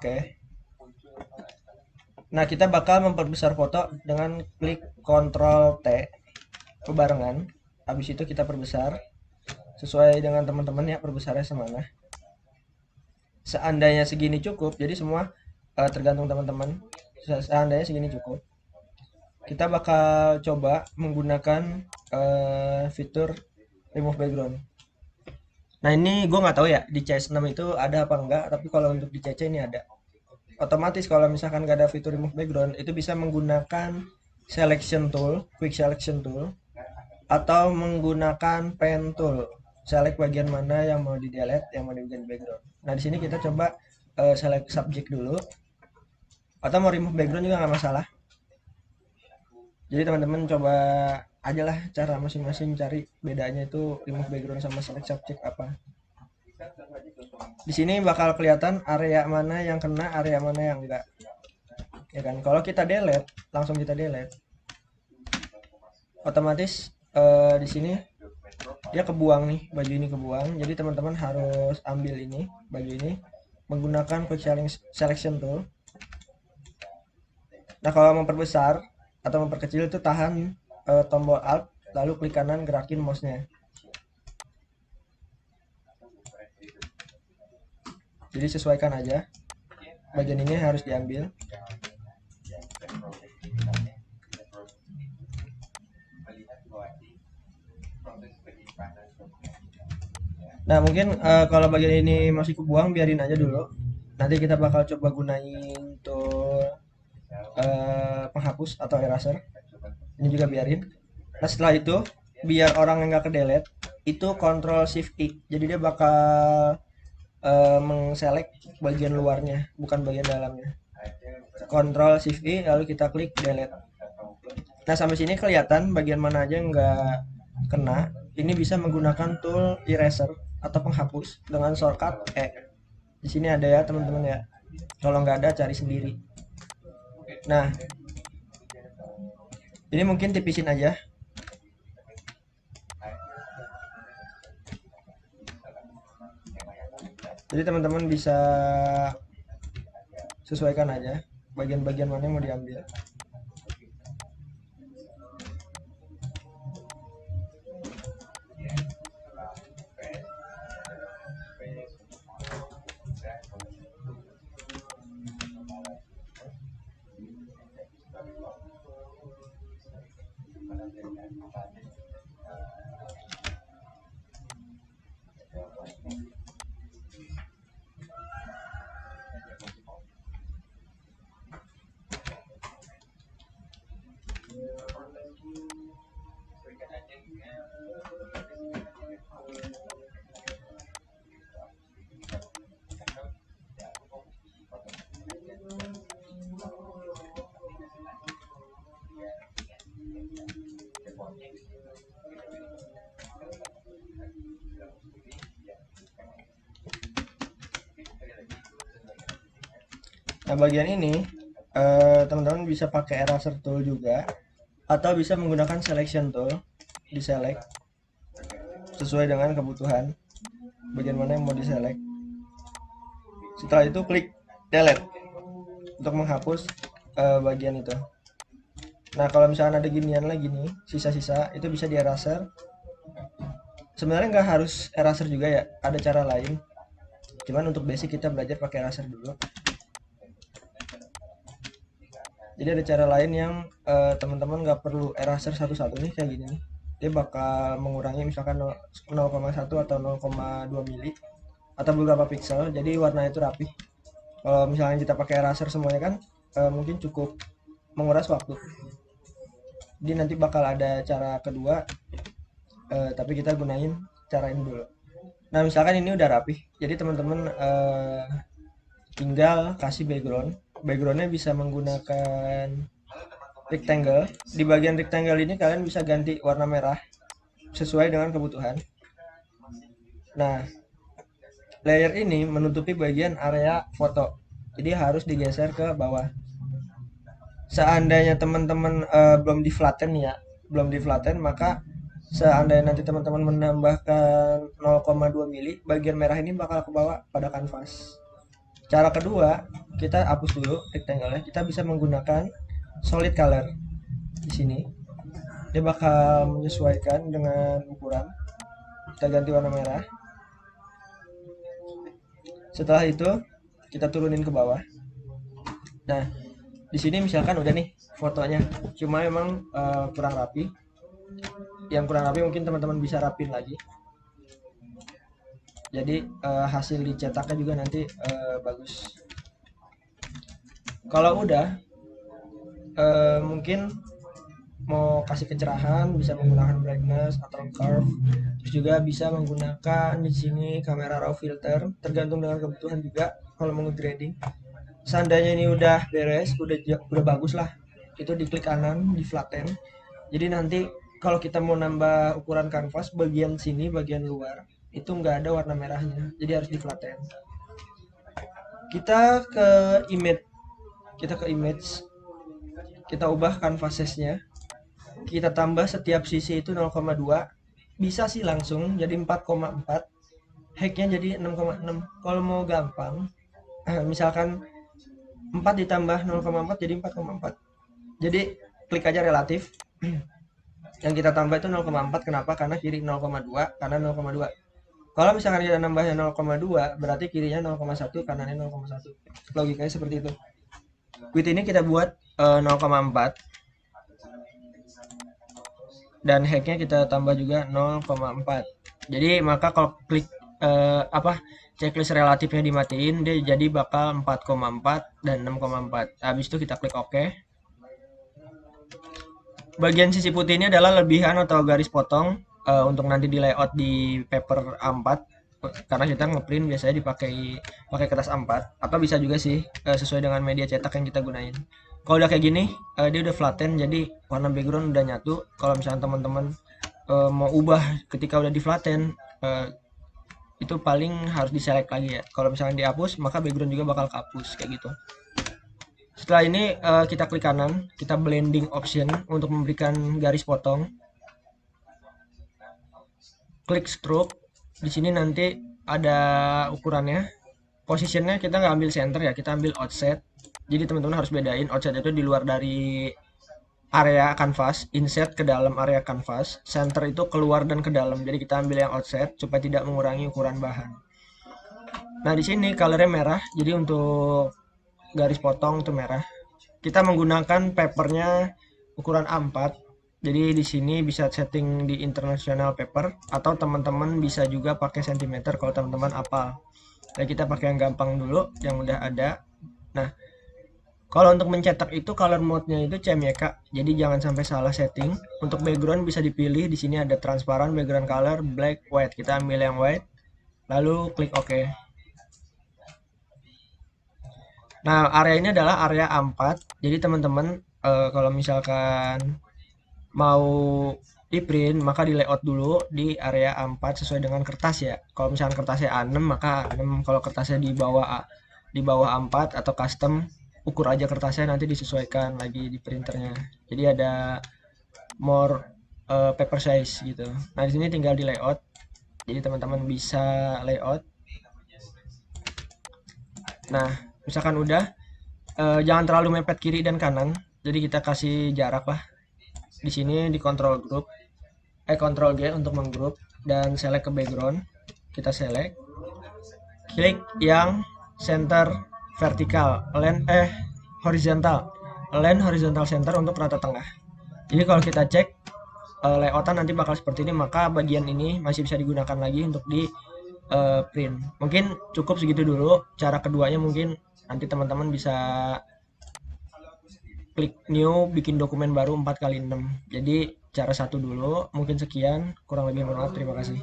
Oke. Nah, kita bakal memperbesar foto dengan klik Ctrl T kebarengan. Habis itu kita perbesar sesuai dengan teman-teman ya, perbesarnya semana. Seandainya segini cukup, jadi semua tergantung teman-teman. Seandainya segini cukup, kita bakal coba menggunakan fitur remove background. Nah, ini gue nggak tahu ya di CS6 itu ada apa enggak, tapi kalau untuk di CC ini ada. Otomatis kalau misalkan nggak ada fitur remove background, itu bisa menggunakan selection tool, quick selection tool, atau menggunakan pen tool. Select bagian mana yang mau di delete, yang mau dibikin background. Nah, di sini kita coba select subject dulu, atau mau remove background juga nggak masalah. Jadi teman-teman coba aja lah cara masing-masing cari bedanya itu remove background sama select subject apa. Di sini bakal kelihatan area mana yang kena, area mana yang enggak. Ya kan? Kalau kita delete, langsung kita delete, otomatis di sini dia kebuang nih, baju ini kebuang. Jadi teman-teman harus ambil ini, baju ini menggunakan quick selection tool. Nah, kalau memperbesar atau memperkecil itu tahan tombol Alt lalu klik kanan gerakin mouse-nya. Jadi sesuaikan aja. Bagian ini harus diambil. Nah, mungkin kalau bagian ini masih kebuang biarin aja dulu. Nanti kita bakal coba gunain tool penghapus atau eraser. Ini juga biarin. Nah, setelah itu biar orang yang nggak ke delete itu Ctrl Shift I. Jadi dia bakal mengselect bagian luarnya, bukan bagian dalamnya. Ctrl Shift I lalu kita klik delete. Nah, sampai sini kelihatan bagian mana aja yang nggak kena. Ini bisa menggunakan tool eraser atau penghapus dengan shortcut E. Di sini ada ya teman-teman ya. Kalau nggak ada cari sendiri. Nah, ini mungkin tipisin aja. Jadi teman-teman bisa sesuaikan aja bagian-bagian mana yang mau diambil. Nah, bagian ini teman-teman bisa pakai eraser tool juga atau bisa menggunakan selection tool, di select sesuai dengan kebutuhan bagian mana yang mau di select. Setelah itu klik delete untuk menghapus bagian itu. Nah, kalau misalnya ada ginian lagi nih, sisa-sisa itu bisa di eraser. Sebenarnya nggak harus eraser juga ya, ada cara lain. Cuman untuk basic kita belajar pakai eraser dulu. Jadi ada cara lain yang teman-teman nggak perlu eraser satu-satu nih kayak gini nih. Dia bakal mengurangi misalkan 0,1 atau 0,2 mili atau beberapa pixel, jadi warna itu rapi. Kalau misalnya kita pakai eraser semuanya kan mungkin cukup menguras waktu. Jadi nanti bakal ada cara kedua, tapi kita gunain cara ini dulu. Nah, misalkan ini udah rapi, jadi teman-teman tinggal kasih background. Backgroundnya bisa menggunakan rectangle. Di bagian rectangle ini kalian bisa ganti warna merah sesuai dengan kebutuhan. Nah, layer ini menutupi bagian area foto, jadi harus digeser ke bawah. Seandainya teman-teman belum di flatten ya, belum di flatten, maka seandainya nanti teman-teman menambahkan 0,2 mili, bagian merah ini bakal ke bawah pada kanvas. Cara kedua, kita hapus dulu rectangle-nya. Kita bisa menggunakan solid color di sini. Dia bakal menyesuaikan dengan ukuran. Kita ganti warna merah. Setelah itu kita turunin ke bawah. Nah, di sini misalkan udah nih fotonya, cuma memang kurang rapi. Yang kurang rapi mungkin teman-teman bisa rapin lagi. Jadi hasil dicetaknya juga nanti bagus. Kalau udah mungkin mau kasih kecerahan bisa menggunakan brightness atau curve. Terus juga bisa menggunakan di sini kamera raw filter, tergantung dengan kebutuhan juga kalau mau grading. Seandainya ini udah beres, udah bagus lah, itu diklik kanan, di flatten. Jadi nanti kalau kita mau nambah ukuran kanvas bagian sini, bagian luar itu nggak ada warna merahnya, jadi harus di flatten. Kita ke image, kita ubah canvas size-nya, kita tambah setiap sisi itu 0,2, bisa sih langsung jadi 4,4, height-nya jadi 6,6. Kalau mau gampang, misalkan 4 ditambah 0,4 jadi 4,4. Jadi klik aja relatif. Yang kita tambah itu 0,4. Kenapa? Karena kiri 0,2, kanan 0,2. Kalau misalkan kita nambahnya 0,2, berarti kirinya 0,1, kanannya 0,1. Logikanya seperti itu. Width ini kita buat 0,4. Dan height-nya kita tambah juga 0,4. Jadi maka kalau klik checklist relatifnya dimatiin, dia jadi bakal 4,4 dan 6,4. Habis itu kita klik OK. Bagian sisi putih ini adalah lebihan atau garis potong untuk nanti di layout di paper A4, karena kita ngeprint biasanya pakai kertas A4, atau bisa juga sih sesuai dengan media cetak yang kita gunain. Kalau udah kayak gini, dia udah flatten, jadi warna background udah nyatu. Kalau misalnya teman-teman mau ubah ketika udah di flatten, itu paling harus diselect lagi ya. Kalau misalnya dihapus, maka background juga bakal kehapus kayak gitu. Setelah ini kita klik kanan, kita blending option untuk memberikan garis potong. Klik stroke. Di sini nanti ada ukurannya. Positionnya kita nggak ambil center ya, kita ambil offset. Jadi teman-teman harus bedain offset itu di luar dari area kanvas, inset ke dalam area kanvas, center itu keluar dan ke dalam. Jadi kita ambil yang offset supaya tidak mengurangi ukuran bahan. Nah, di sini colornya merah. Jadi untuk garis potong itu merah. Kita menggunakan papernya ukuran A4. Jadi di sini bisa setting di international paper, atau teman-teman bisa juga pakai centimeter kalau teman-teman apal. Jadi kita pakai yang gampang dulu, yang udah ada. Nah, kalau untuk mencetak itu color mode-nya itu CMYK. Jadi jangan sampai salah setting. Untuk background bisa dipilih, di sini ada transparan, background color, black, white. Kita ambil yang white, lalu klik OK. Nah, area ini adalah area A4. Jadi teman-teman kalau misalkan mau di print, maka di layout dulu di area A4 sesuai dengan kertas ya. Kalau misalkan kertasnya A6, maka A6. Kalau kertasnya di bawah A4 atau custom, ukur aja kertasnya, nanti disesuaikan lagi di printernya. Jadi ada more paper size gitu. Nah, di sini tinggal di layout. Jadi teman-teman bisa layout. Nah, misalkan udah, jangan terlalu mepet kiri dan kanan. Jadi kita kasih jarak lah. Di sini di control G untuk menggroup, dan select ke background. Kita select, klik yang center vertikal, horizontal center untuk rata tengah. Jadi kalau kita cek layoutan nanti bakal seperti ini, maka bagian ini masih bisa digunakan lagi untuk di print. Mungkin cukup segitu dulu. Cara keduanya mungkin nanti teman-teman bisa klik new, bikin dokumen baru 4x6. Jadi cara satu dulu, mungkin sekian, kurang lebih mohon maaf, terima kasih.